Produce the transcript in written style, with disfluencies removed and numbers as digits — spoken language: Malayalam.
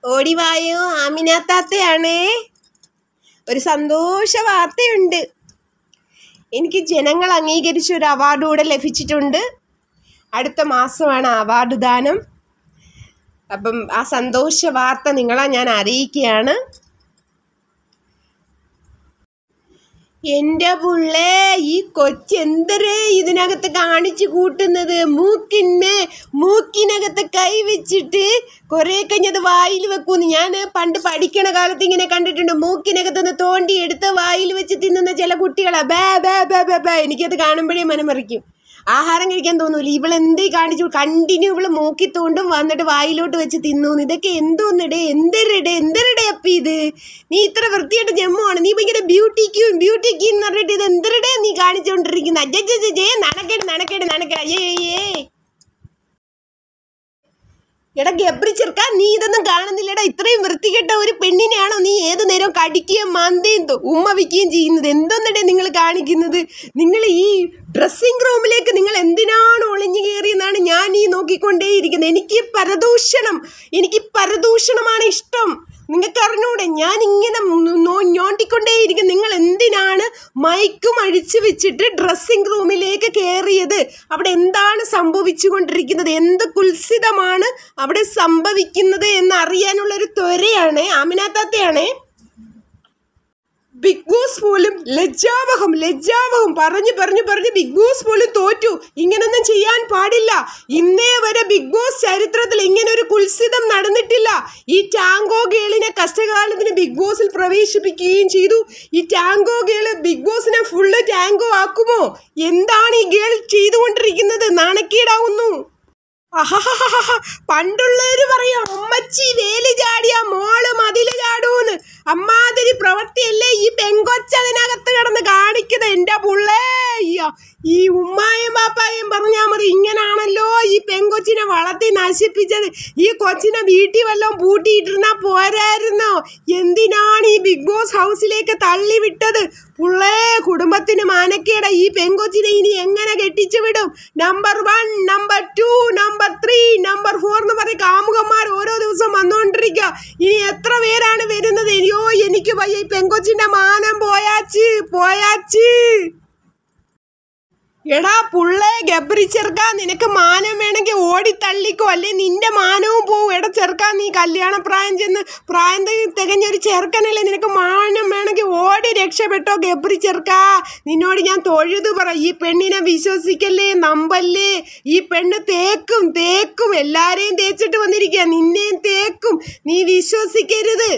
ഓടിവായോ, ആമിനാത്താത്തയാണേ. ഒരു സന്തോഷ വാർത്തയുണ്ട്. എനിക്ക് ജനങ്ങൾ അംഗീകരിച്ച ഒരു അവാർഡ് കൂടെ ലഭിച്ചിട്ടുണ്ട്. അടുത്ത മാസമാണ് അവാർഡ് ദാനം. അപ്പം ആ സന്തോഷ വാർത്ത നിങ്ങളെ ഞാൻ അറിയിക്കുകയാണ്. എൻ്റെ പുള്ളേ, ഈ കൊച്ചെന്തരേ ഇതിനകത്ത് കാണിച്ചു കൂട്ടുന്നത്? മൂക്കിനകത്ത് കൈ വെച്ചിട്ട് കുറേ കഴിഞ്ഞത് വായിൽ വെക്കൂന്ന്. ഞാൻ പണ്ട് പഠിക്കണ കാലത്ത് ഇങ്ങനെ കണ്ടിട്ടുണ്ട്. മൂക്കിനകത്തുനിന്ന് തോണ്ടി എടുത്ത് വായിൽ വെച്ച് തിന്നുന്ന ചില കുട്ടികളാ. Bay bay bay bay bay. എനിക്കത് കാണുമ്പോഴേ മനമറിക്കും. ആഹാരം കഴിക്കാൻ തോന്നൂല. ഇവളെന്തേ കാണിച്ചു? കണ്ടിന്യൂ ഇവള് മൂക്കി തോണ്ടും, വന്നിട്ട് വായിലോട്ട് വെച്ച് തിന്നൂന്ന്. ഇതൊക്കെ എന്തോന്നിടേ, എന്തരടേ അപ്പ ഇത്? നീ ഇത്ര വൃത്തിയായിട്ട് ജമ്മുവാണ്. നീ ഭയങ്കര ബ്യൂട്ടിക്കും എന്ന് പറഞ്ഞിട്ട് ഇത് എന്തരടേ നീ കാണിച്ചുകൊണ്ടിരിക്കുന്നത്? അജ്ജേ നടക്കേട് അയ്യേ. എടാ ഗബ്രി ചെറുക്കാ, നീ ഇതൊന്നും കാണുന്നില്ലടാ. ഇത്രയും വൃത്തികെട്ട ഒരു പെണ്ണിനെയാണോ നീ ഏതു നേരവും കടിക്കുകയും മന്തിയും ഉമ്മ വയ്ക്കുകയും ചെയ്യുന്നത്? എന്തോന്നിടെ നിങ്ങൾ കാണിക്കുന്നത്? നിങ്ങൾ ഈ ഡ്രസ്സിംഗ് റൂമിലേക്ക് നിങ്ങൾ എന്തിനാണ് ഒളിഞ്ഞു കയറിയെന്നാണ് ഞാൻ ഈ നോക്കിക്കൊണ്ടേയിരിക്കുന്നത്. എനിക്ക് പരദൂഷണമാണ് ഇഷ്ടം. നിങ്ങൾക്ക് അറിഞ്ഞൂടെ, ഞാൻ ഇങ്ങനെ ഞോണ്ടിക്കൊണ്ടേയിരിക്കും. നിങ്ങൾ എന്തിനാണ് മൈക്കും അഴിച്ചു വെച്ചിട്ട് ഡ്രസ്സിംഗ് റൂമിലേക്ക് കയറിയത്? അവിടെ എന്താണ് സംഭവിച്ചു കൊണ്ടിരിക്കുന്നത്? എന്ത് കുൽസിതമാണ് അവിടെ സംഭവിക്കുന്നത് എന്നറിയാനുള്ളൊരു ത്വരയാണ് ആമിനാത്താത്തയാണേ. ബിഗ് ബോസ് പോലും ലജ്ജാവഹം പറഞ്ഞ് ബിഗ് ബോസ് പോലും തോറ്റു. ഇങ്ങനൊന്നും ചെയ്യാൻ പാടില്ല. ഇന്നേ വരെ ബിഗ് ബോസ് ചരിത്രത്തിൽ ഇങ്ങനെ ഒരു കുൽസിതം നടന്നിട്ടില്ല. ഈ ടാങ്കോ ഗേളിനെ കഷ്ടകാലത്തിന് ബിഗ് ബോസിൽ പ്രവേശിപ്പിക്കുകയും ചെയ്തു. ഈ ടാങ്കോ ഗേള് ബിഗ് ബോസിനെ ഫുള്ള് ടാങ്കോ ആക്കുമോ? എന്താണ് ഈ ഗേൾ ചെയ്തുകൊണ്ടിരിക്കുന്നത്? നാണക്കേടാവുന്നു. പണ്ടുള്ളവര് പറയും, അമ്മച്ചി വേലി ചാടിയ മോള് മതില് ചാടൂന്ന്. അമ്മാതിരി പ്രവൃത്തിയല്ലേ ഈ പെങ്കൊച്ചതിനകത്ത് കിടന്ന് കാണിക്കുന്നത്. എൻ്റെ പുള്ളേ, ഈ ഉമ്മായും പാപ്പായും പറഞ്ഞാൽ മതി. ഇങ്ങനാണല്ലോ ഈ പെങ്കൊച്ചിനെ വളർത്തി നശിപ്പിച്ചത്. ഈ കൊച്ചിനെ വീട്ടിൽ വല്ലതും പൂട്ടിയിട്ടിരുന്നാ പോരായിരുന്നോ? എന്തിനാണ് ഈ ബിഗ് ബോസ് ഹൗസിലേക്ക് തള്ളിവിട്ടത്? പുള്ളേ, കുടുംബത്തിന് മാനക്കേട. ഈ പെങ്കൊച്ചിനെ ഇനി എങ്ങനെ കെട്ടിച്ചു വിടും? നമ്പർ 1, നമ്പർ 2, നമ്പർ 3, നമ്പർ 4 എന്ന് പറഞ്ഞ് കാമുകന്മാർ ഓരോ ദിവസം വന്നുകൊണ്ടിരിക്കുക. ഇനി എത്ര പേരാണ് വരുന്നത്? അയ്യോ, എനിക്ക് വയ്യ. ഈ പെങ്കൊച്ചിന്റെ മാനം പോയാച്ച്. എടാ പുള്ളേ, ഗബ്രി ചെറുക്കാ, നിനക്ക് മാനം വേണമെങ്കിൽ ഓടി തള്ളിക്കോ, അല്ലേ നിന്റെ മാനവും പോവും. എടാ ചെറുക്കാ, നീ കല്യാണപ്രായം തികഞ്ഞൊരു ചെറുക്കനല്ലേ? നിനക്ക് മാനം വേണമെങ്കിൽ ഓടി രക്ഷപ്പെട്ടോ. ഗബ്രി ചെറുക്കാ, നിന്നോട് ഞാൻ തൊഴുതു പറ, ഈ പെണ്ണിനെ വിശ്വസിക്കല്ലേ, നമ്പല്ലേ. ഈ പെണ്ണ് തേക്കും എല്ലാരെയും തേച്ചിട്ട് വന്നിരിക്കുക. നിന്നെയും തേക്കും. നീ വിശ്വസിക്കരുത്.